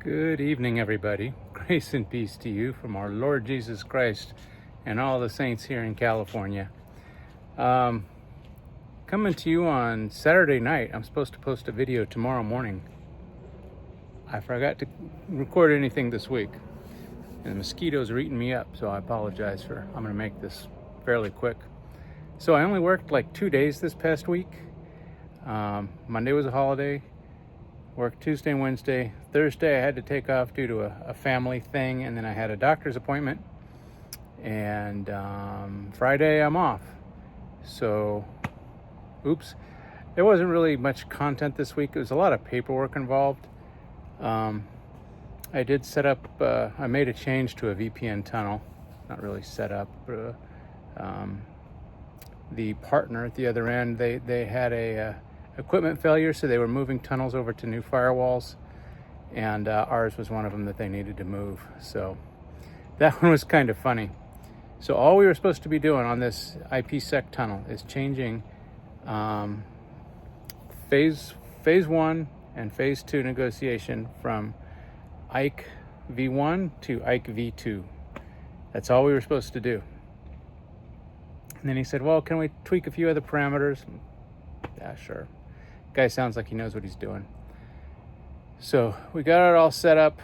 Good evening, everybody. Grace and peace to you from our Lord Jesus Christ and all the saints here in California. Coming to you on Saturday night. I'm supposed to post a video tomorrow morning. I forgot to record anything this week, and the mosquitoes are eating me up, so I apologize I'm going to make this fairly quick. So I only worked like 2 days this past week. Monday was a holiday. Worked Tuesday and Wednesday. Thursday I had to take off due to a family thing, and then I had a doctor's appointment. And Friday I'm off. So, oops. There wasn't really much content this week. There was a lot of paperwork involved. I did set up, I made a change to a VPN tunnel. Not really set up, but the partner at the other end, they had a equipment failure, so they were moving tunnels over to new firewalls, and ours was one of them that they needed to move. So that one was kind of funny. So all we were supposed to be doing on this IPsec tunnel is changing phase 1 and phase 2 negotiation from IKE v1 to IKE v2. That's all we were supposed to do. And then he said, well, can we tweak a few other parameters? Yeah, sure. Guy sounds like he knows what he's doing. So we got it all set up,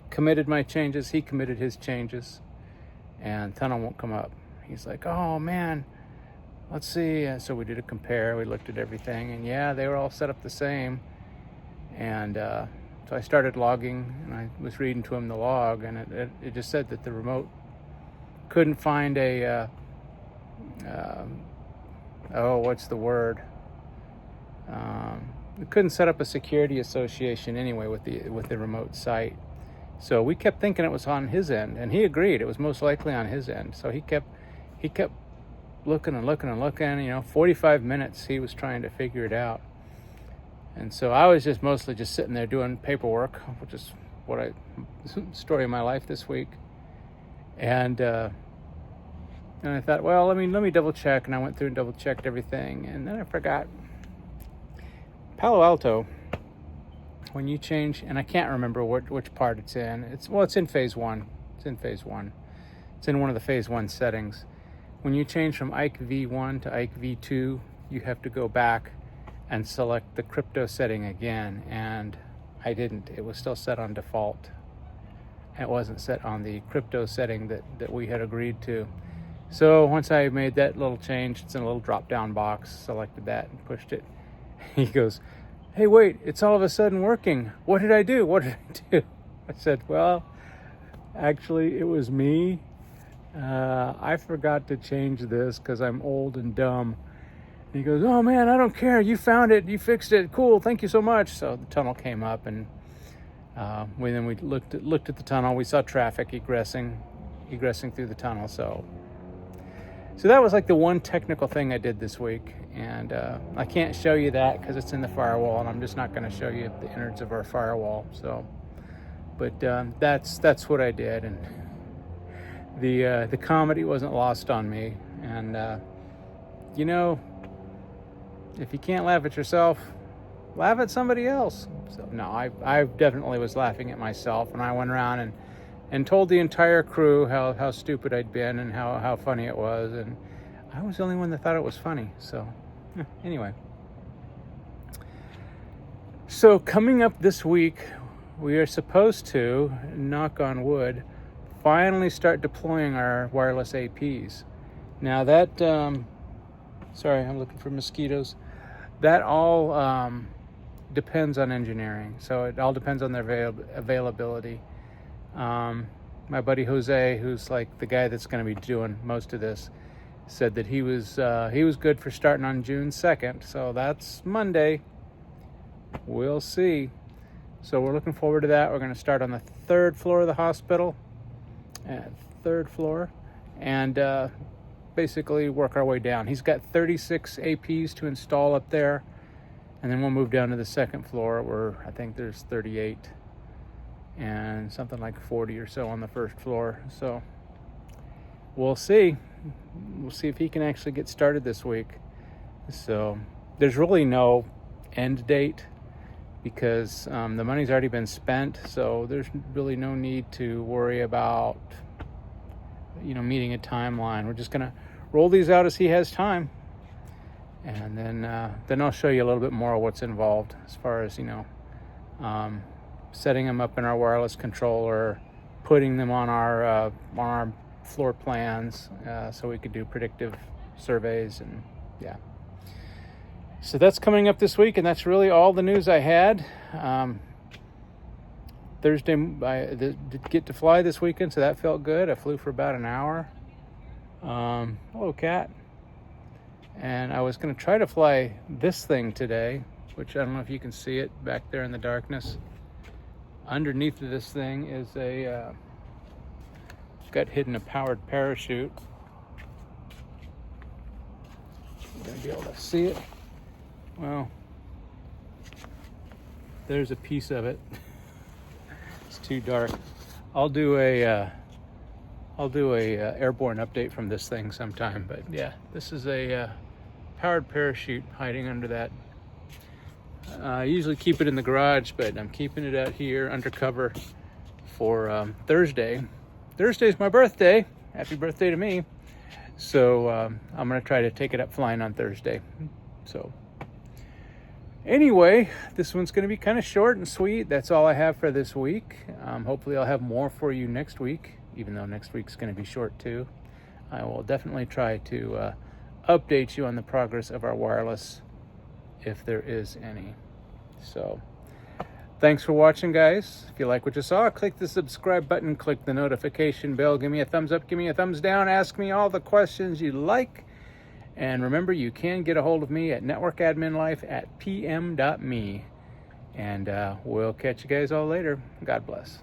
committed my changes, he committed his changes, and tunnel won't come up. He's like, oh man, let's see. And so we did a compare, we looked at everything, and yeah, they were all set up the same. And so I started logging, and I was reading to him the log, and it just said that the remote couldn't find what's the word? We couldn't set up a security association anyway with the remote site. So we kept thinking it was on his end, and he agreed it was most likely on his end. So he kept looking and looking and looking. 45 minutes he was trying to figure it out. And so I was just mostly just sitting there doing paperwork, which is story of my life this week. And I thought, well, let me double check, and I went through and double checked everything, and then I forgot. Palo Alto, when you change, and I can't remember which part it's in. It's in phase 1. It's in phase 1. It's in one of the phase 1 settings. When you change from IKE v1 to IKE v2, you have to go back and select the crypto setting again, and I didn't. It was still set on default. It wasn't set on the crypto setting that we had agreed to. So once I made that little change, it's in a little drop-down box, selected that and pushed it. He goes, hey, wait, it's all of a sudden working. What did I do? I said, well, actually, it was me. I forgot to change this because I'm old and dumb. And he goes, oh, man, I don't care. You found it. You fixed it. Cool. Thank you so much. So the tunnel came up, and we looked at the tunnel. We saw traffic egressing through the tunnel. So that was like the one technical thing I did this week, and I can't show you that because it's in the firewall, and I'm just not going to show you the innards of our firewall. So, but that's what I did, and the comedy wasn't lost on me. And if you can't laugh at yourself, laugh at somebody else. So no, I definitely was laughing at myself, and I went around and told the entire crew how stupid I'd been and how funny it was, and I was the only one that thought it was funny. So anyway, so coming up this week, we are supposed to, knock on wood, finally start deploying our wireless APs. Now that sorry, I'm looking for mosquitoes. That all depends on engineering, so it all depends on their availability. My buddy Jose, who's like the guy that's going to be doing most of this, said that he was good for starting on June 2nd. So that's Monday. We'll see. So we're looking forward to that. We're going to start on the 3rd floor of the hospital, 3rd floor, and basically work our way down. He's got 36 APs to install up there, and then we'll move down to the 2nd floor where I think there's 38. And something like 40 or so on the 1st floor. So we'll see. We'll see if he can actually get started this week. So there's really no end date. because the money's already been spent, so there's really no need to worry about, meeting a timeline. We're just going to roll these out as he has time, and then I'll show you a little bit more of what's involved as far as, setting them up in our wireless controller, putting them on our floor plans, so we could do predictive surveys, and yeah. So that's coming up this week, and that's really all the news I had. Thursday, I did get to fly this weekend, so that felt good. I flew for about an hour. Hello, cat. And I was going to try to fly this thing today, which I don't know if you can see it back there in the darkness. Underneath of this thing is got hidden a powered parachute. You're going to be able to see it. Well, there's a piece of it. It's too dark. I'll do a airborne update from this thing sometime. But yeah, this is a powered parachute hiding under that. I usually keep it in the garage, but I'm keeping it out here undercover for Thursday. Thursday's my birthday. Happy birthday to me. So I'm going to try to take it up flying on Thursday. So anyway, this one's going to be kind of short and sweet. That's all I have for this week. Hopefully I'll have more for you next week, even though next week's going to be short too. I will definitely try to update you on the progress of our wireless, if there is any. So thanks for watching, guys. If you like what you saw, click the subscribe button, click the notification bell, give me a thumbs up, give me a thumbs down, ask me all the questions you like. And remember, you can get a hold of me at networkadminlife@pm.me. And we'll catch you guys all later. God bless.